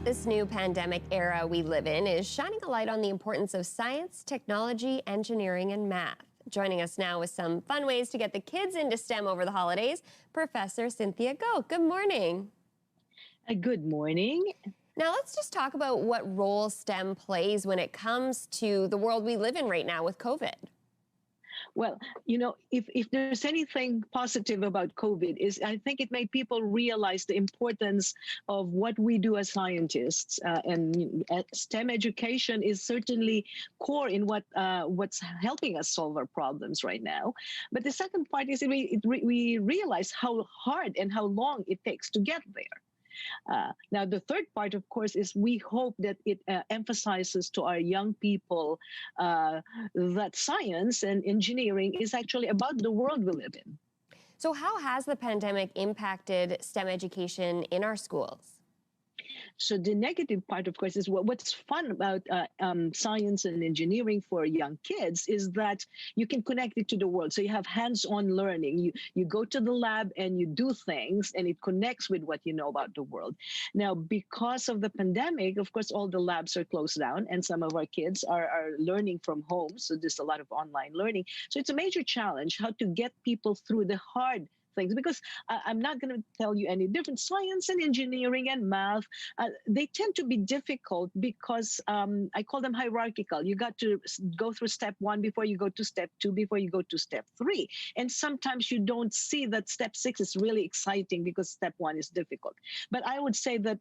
This new pandemic era we live in is shining a light on the importance of science, technology, engineering, and math. Joining us now with some fun ways to get the kids into STEM over the holidays, Professor Cynthia Goh. Good morning. Good morning. Now let's just talk about what role STEM plays when it comes to the world we live in right now with COVID. Well, if there's anything positive about COVID is I think it made people realize the importance of what we do as scientists. And STEM education is certainly core in what's helping us solve our problems right now. But the second part is we realize how hard and how long it takes to get there. Now, the third part, of course, is we hope that it emphasizes to our young people that science and engineering is actually about the world we live in. So how has the pandemic impacted STEM education in our schools? So the negative part, of course, is what's fun about science and engineering for young kids is that you can connect it to the world. So you have hands-on learning. You go to the lab and you do things, and it connects with what you know about the world. Now, because of the pandemic, of course, all the labs are closed down, and some of our kids are learning from home. So there's a lot of online learning. So it's a major challenge how to get people through the hard things, because I'm not going to tell you any different. Science and engineering and math, they tend to be difficult because I call them hierarchical. You got to go through step 1 before you go to step 2, before you go to step 3. And sometimes you don't see that step 6 is really exciting because step 1 is difficult. But I would say that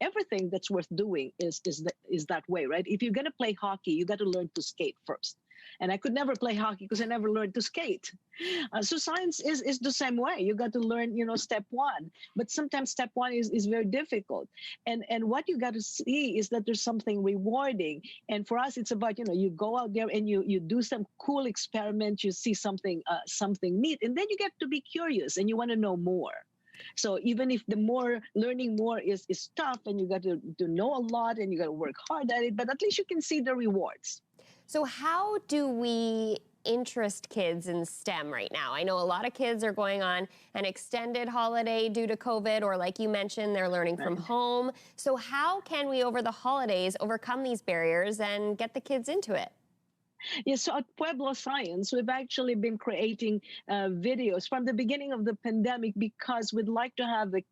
everything that's worth doing is that way, right? If you're going to play hockey, you got to learn to skate first. And I could never play hockey because I never learned to skate. So science is the same way. You got to learn, step 1. But sometimes step 1 is very difficult. And what you got to see is that there's something rewarding. And for us, it's about, you go out there and you do some cool experiment. You see something neat. And then you get to be curious and you want to know more. So even if learning more is tough and you got to know a lot and you got to work hard at it, but at least you can see the rewards. So how do we interest kids in STEM right now? I know a lot of kids are going on an extended holiday due to COVID, or like you mentioned, they're learning from home. So how can we, over the holidays, overcome these barriers and get the kids into it? Yes, so at Pueblo Science, we've actually been creating videos from the beginning of the pandemic because we'd like to have the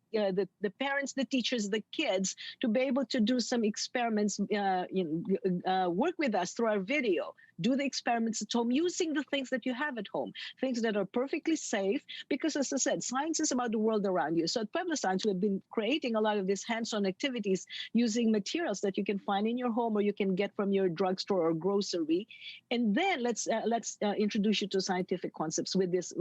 parents, the teachers, the kids to be able to do some experiments, work with us through our video, do the experiments at home using the things that you have at home, things that are perfectly safe, because as I said, science is about the world around you. So at Pueblo Science, we've been creating a lot of these hands-on activities using materials that you can find in your home or you can get from your drugstore or grocery. And then let's introduce you to scientific concepts with this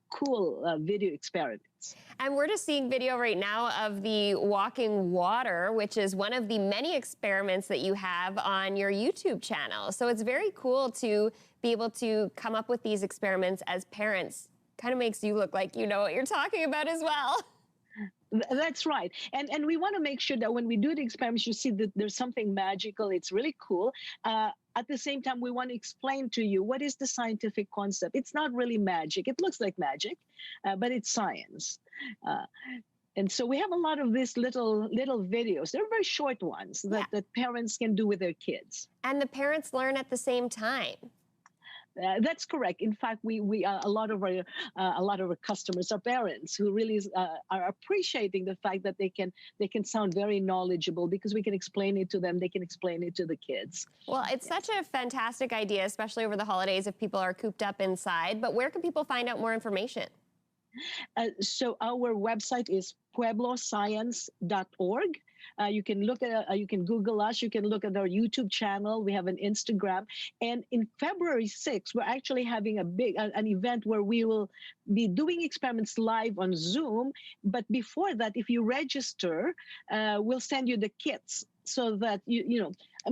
cool video experiments. And we're just seeing video right now of the walking water, which is one of the many experiments that you have on your YouTube channel. So it's very cool to be able to come up with these experiments as parents. Kind of makes you look like you know what you're talking about as well. That's right. And we want to make sure that when we do the experiments, you see that there's something magical. It's really cool. At the same time, we want to explain to you what is the scientific concept. It's not really magic. It looks like magic, but it's science. And so we have a lot of these little videos. They're very short ones that parents can do with their kids. And the parents learn at the same time. That's correct. In fact, we a lot of our customers are parents who really are appreciating the fact that they can sound very knowledgeable because we can explain it to them. They can explain it to the kids. Well, it's such a fantastic idea, especially over the holidays if people are cooped up inside. But where can people find out more information? So our website is puebloscience.org. You can look at, you can Google us. You can look at our YouTube channel. We have an Instagram. And in February 6th, we're actually having an event where we will be doing experiments live on Zoom. But before that, if you register, we'll send you the kits so that,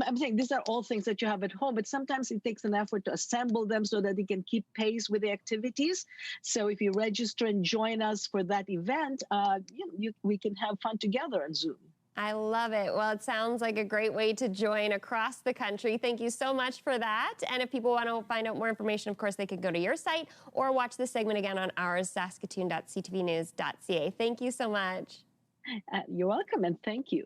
I'm saying these are all things that you have at home, but sometimes it takes an effort to assemble them so that they can keep pace with the activities. So if you register and join us for that event, we can have fun together on Zoom. I love it. Well, it sounds like a great way to join across the country. Thank you so much for that. And if people want to find out more information, of course, they can go to your site or watch this segment again on ours, saskatoon.ctvnews.ca. Thank you so much. You're welcome, and thank you.